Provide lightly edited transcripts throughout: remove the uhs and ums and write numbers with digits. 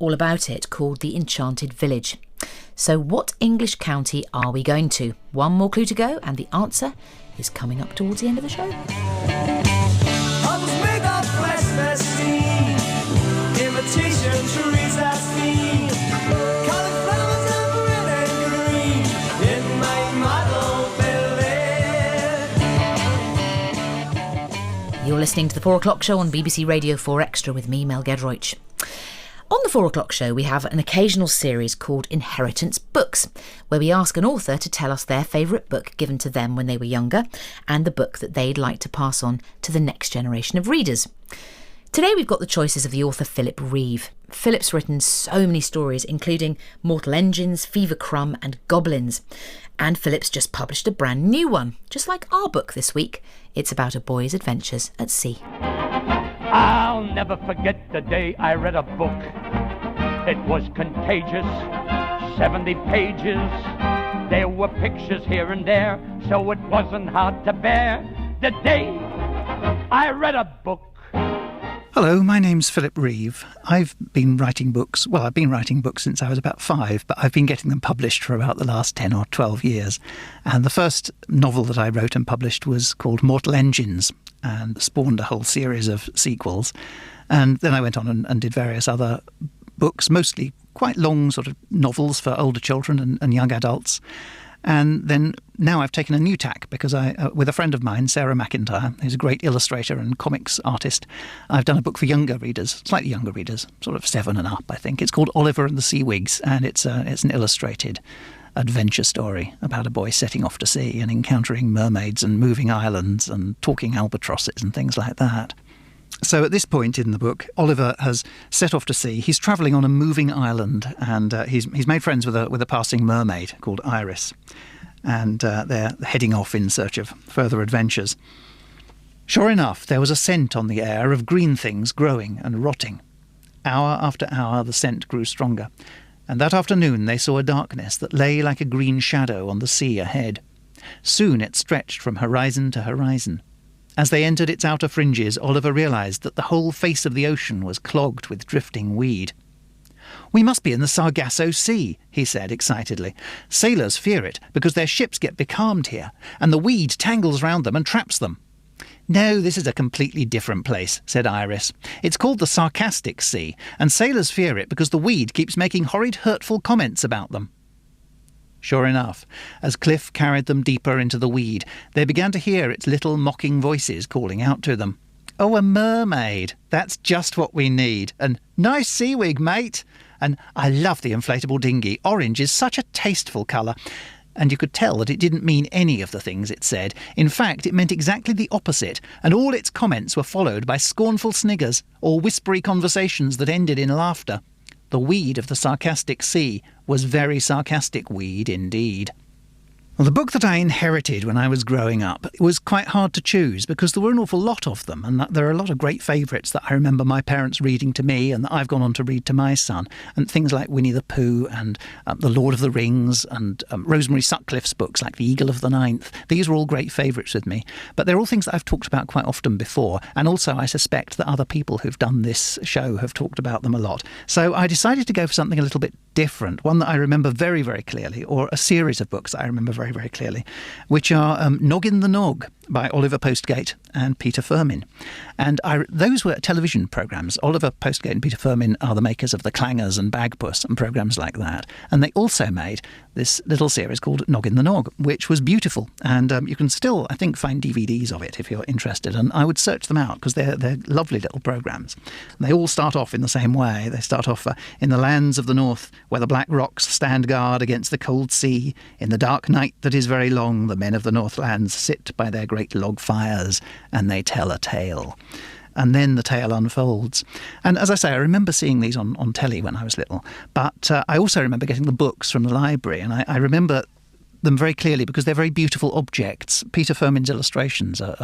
all about it called The Enchanted Village. So what English county are we going to? One more clue to go, and the answer is coming up towards the end of the show. You're listening to the 4 o'clock show on BBC Radio 4 Extra with me, Mel Giedroyc. On the 4 o'clock show, we have an occasional series called Inheritance Books, where we ask an author to tell us their favourite book given to them when they were younger and the book that they'd like to pass on to the next generation of readers. Today we've got the choices of the author Philip Reeve. Philip's written so many stories, including Mortal Engines, Fever Crumb and Goblins. And Philip's just published a brand new one, just like our book this week. It's about a boy's adventures at sea. I'll never forget the day I read a book. It was contagious, 70 pages. There were pictures here and there, so it wasn't hard to bear. The day I read a book. Hello, my name's Philip Reeve. I've been writing books. Well, I've been writing books since I was about 5, but I've been getting them published for about the last 10 or 12 years. And the first novel that I wrote and published was called Mortal Engines and spawned a whole series of sequels. And then I went on and did various other books, mostly quite long sort of novels for older children and young adults. And then now I've taken a new tack because with a friend of mine, Sarah McIntyre, who's a great illustrator and comics artist, I've done a book for younger readers, slightly younger readers, sort of 7 and up, I think. It's called Oliver and the Seawigs, and it's an illustrated adventure story about a boy setting off to sea and encountering mermaids and moving islands and talking albatrosses and things like that. So at this point in the book, Oliver has set off to sea. He's travelling on a moving island, and he's made friends with a passing mermaid called Iris, and they're heading off in search of further adventures. Sure enough, there was a scent on the air of green things growing and rotting. Hour after hour, the scent grew stronger, and that afternoon they saw a darkness that lay like a green shadow on the sea ahead. Soon it stretched from horizon to horizon. As they entered its outer fringes, Oliver realised that the whole face of the ocean was clogged with drifting weed. "We must be in the Sargasso Sea," he said excitedly. "Sailors fear it because their ships get becalmed here, and the weed tangles round them and traps them." "No, this is a completely different place," said Iris. "It's called the Sarcastic Sea, and sailors fear it because the weed keeps making horrid, hurtful comments about them." Sure enough, as Cliff carried them deeper into the weed, they began to hear its little mocking voices calling out to them. "Oh, a mermaid! That's just what we need. And nice seawig, mate! And I love the inflatable dinghy. Orange is such a tasteful colour." And you could tell that it didn't mean any of the things it said. In fact, it meant exactly the opposite, and all its comments were followed by scornful sniggers or whispery conversations that ended in laughter. The weed of the Sarcastic Sea was very sarcastic weed indeed. Well, the book that I inherited when I was growing up, it was quite hard to choose because there were an awful lot of them, and there are a lot of great favourites that I remember my parents reading to me and that I've gone on to read to my son, and things like Winnie the Pooh and The Lord of the Rings and Rosemary Sutcliffe's books like The Eagle of the Ninth. These were all great favourites with me, but they're all things that I've talked about quite often before, and also I suspect that other people who've done this show have talked about them a lot. So I decided to go for something a little bit different, one that I remember very, very clearly, or a series of books that I remember very, very clearly, which are Noggin the Nog by Oliver Postgate and Peter Firmin. And those were television programmes. Oliver Postgate and Peter Firmin are the makers of The Clangers and Bagpuss and programmes like that. And they also made this little series called Noggin the Nog, which was beautiful. And you can still, I think, find DVDs of it if you're interested. And I would search them out because they're lovely little programmes. And they all start off in the same way. They start off in the lands of the north, where the black rocks stand guard against the cold sea. In the dark night that is very long, the men of the Northlands sit by their great log fires and they tell a tale. And then the tale unfolds. And as I say, I remember seeing these on telly when I was little. But I also remember getting the books from the library. And I remember them very clearly because they're very beautiful objects. Peter Firmin's illustrations are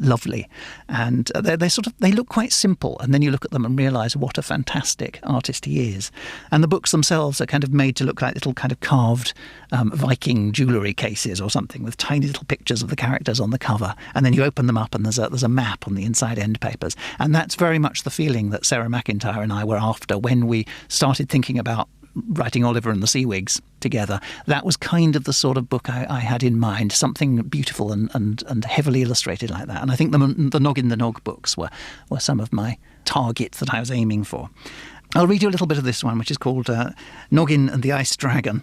lovely, and they look quite simple, and then you look at them and realise what a fantastic artist he is. And the books themselves are kind of made to look like little kind of carved Viking jewellery cases or something with tiny little pictures of the characters on the cover, and then you open them up and there's a map on the inside end papers. And that's very much the feeling that Sarah McIntyre and I were after when we started thinking about writing Oliver and the Seawigs together. That was kind of the sort of book I had in mind, something beautiful and heavily illustrated like that. And I think the Noggin the Nog books were some of my targets that I was aiming for. I'll read you a little bit of this one, which is called Noggin and the Ice Dragon.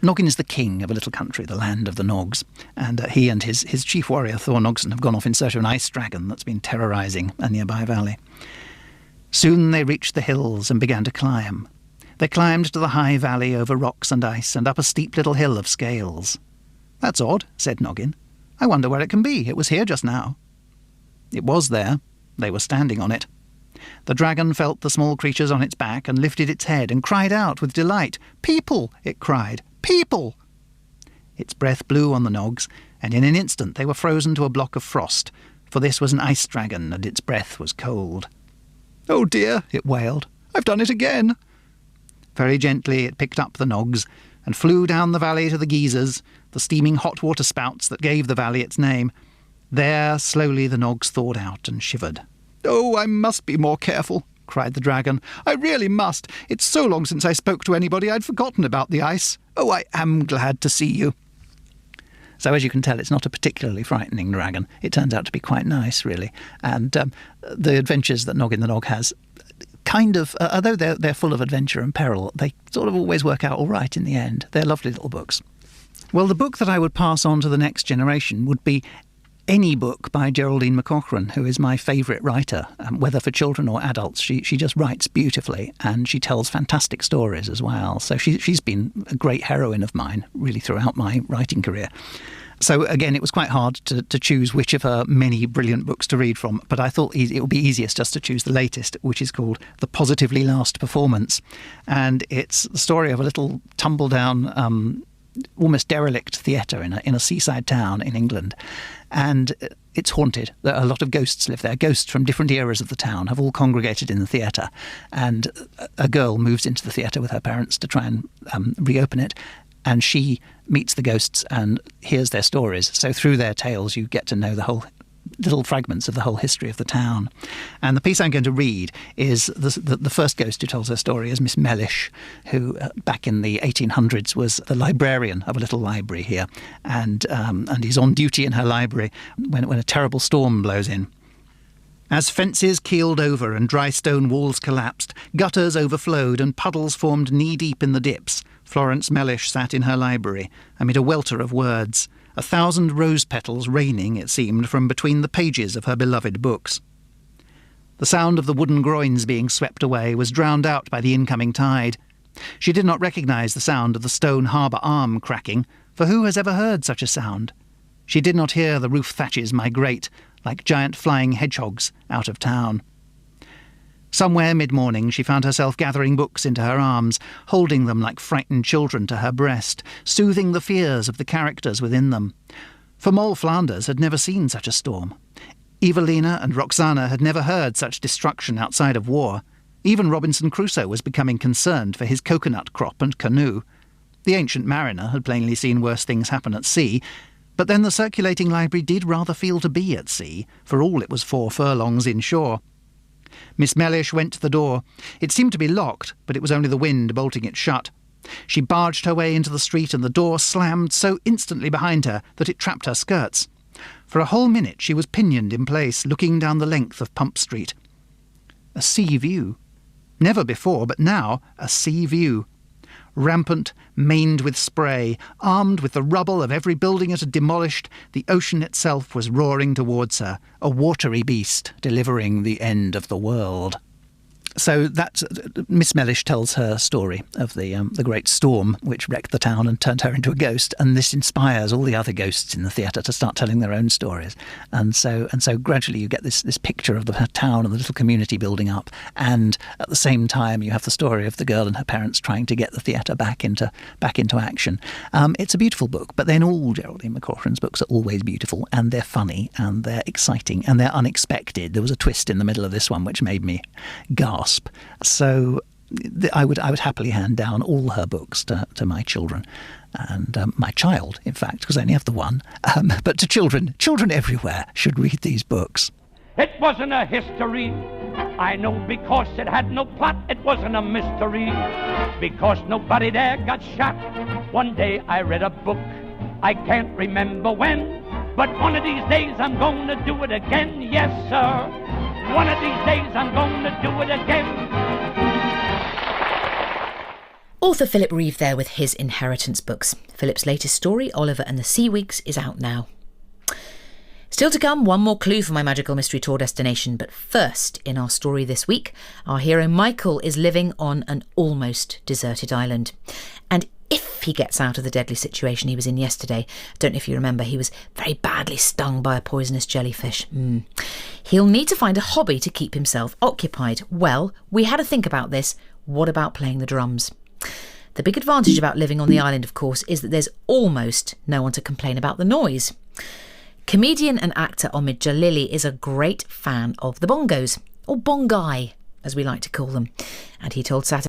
Noggin is the king of a little country, the land of the Nogs, and he and his chief warrior Thor Nogson have gone off in search of an ice dragon that's been terrorising a nearby valley. Soon they reached the hills and began to climb. They climbed to the high valley over rocks and ice and up a steep little hill of scales. "That's odd," said Noggin. "I wonder where it can be. It was here just now." It was there. They were standing on it. The dragon felt the small creatures on its back and lifted its head and cried out with delight. "People!" it cried. "People!" Its breath blew on the Nogs, and in an instant they were frozen to a block of frost, for this was an ice dragon and its breath was cold. "Oh dear," it wailed. "I've done it again." Very gently it picked up the Nogs and flew down the valley to the geysers, the steaming hot water spouts that gave the valley its name. There slowly the Nogs thawed out and shivered. "Oh, I must be more careful," cried the dragon. "I really must. It's so long since I spoke to anybody I'd forgotten about the ice. Oh, I am glad to see you." So as you can tell, it's not a particularly frightening dragon. It turns out to be quite nice, really. And the adventures that Noggin the Nog has kind of, although they're full of adventure and peril, they sort of always work out all right in the end. They're lovely little books. Well, the book that I would pass on to the next generation would be any book by Geraldine McCaughrean, who is my favourite writer, whether for children or adults. She just writes beautifully, and she tells fantastic stories as well. So she's been a great heroine of mine, really, throughout my writing career. So again, it was quite hard to choose which of her many brilliant books to read from, but I thought it would be easiest just to choose the latest, which is called The Positively Last Performance. And it's the story of a little tumble-down, almost derelict theatre in a seaside town in England. And it's haunted. A lot of ghosts live there. Ghosts from different eras of the town have all congregated in the theatre. And a girl moves into the theatre with her parents to try and reopen it. And she meets the ghosts and hears their stories. So through their tales, you get to know the whole little fragments of the whole history of the town. And the piece I'm going to read is the first ghost who tells her story is Miss Mellish, who back in the 1800s was the librarian of a little library here, and is on duty in her library when a terrible storm blows in. As fences keeled over and dry stone walls collapsed, gutters overflowed and puddles formed knee-deep in the dips, Florence Mellish sat in her library amid a welter of words, 1,000 rose petals raining, it seemed, from between the pages of her beloved books. The sound of the wooden groins being swept away was drowned out by the incoming tide. She did not recognise the sound of the stone harbour arm cracking, for who has ever heard such a sound? She did not hear the roof thatches migrate, like giant flying hedgehogs, out of town. Somewhere mid-morning she found herself gathering books into her arms, holding them like frightened children to her breast, soothing the fears of the characters within them. For Moll Flanders had never seen such a storm. Evelina and Roxana had never heard such destruction outside of war. Even Robinson Crusoe was becoming concerned for his coconut crop and canoe. The ancient mariner had plainly seen worse things happen at sea, but then the circulating library did rather feel to be at sea, for all it was 4 furlongs inshore. Miss Mellish went to the door. It seemed to be locked, but it was only the wind bolting it shut. She barged her way into the street, and the door slammed so instantly behind her that it trapped her skirts. For a whole minute she was pinioned in place, looking down the length of Pump Street. A sea view. Never before, but now a sea view. Rampant, maned with spray, armed with the rubble of every building it had demolished, the ocean itself was roaring towards her, a watery beast delivering the end of the world. So that's Miss Mellish tells her story of the great storm which wrecked the town and turned her into a ghost, and this inspires all the other ghosts in the theatre to start telling their own stories. And so gradually you get this picture of the town and the little community building up, and at the same time you have the story of the girl and her parents trying to get the theatre back into action. It's a beautiful book, but then all Geraldine McCaughrean's books are always beautiful, and they're funny and they're exciting and they're unexpected. There was a twist in the middle of this one which made me gasp. So I would happily hand down all her books to my children and my child, in fact, because I only have the one. But to children everywhere should read these books. It wasn't a history, I know, because it had no plot. It wasn't a mystery, because nobody there got shot. One day I read a book, I can't remember when, but one of these days I'm going to do it again, yes sir. One of these days I'm going to do it again. Author Philip Reeve there with his Inheritance books. Philip's latest story, Oliver and the Seawigs, is out now. Still to come, one more clue for my magical mystery tour destination. But first, in our story this week, our hero Michael is living on an almost deserted island. And if he gets out of the deadly situation he was in yesterday, I don't know if you remember, he was very badly stung by a poisonous jellyfish. He'll need to find a hobby to keep himself occupied. Well, we had to think about this. What about playing the drums? The big advantage about living on the island, of course, is that there's almost no one to complain about the noise. Comedian and actor Omid Jalili is a great fan of the bongos, or bongai, as we like to call them. And he told Saturday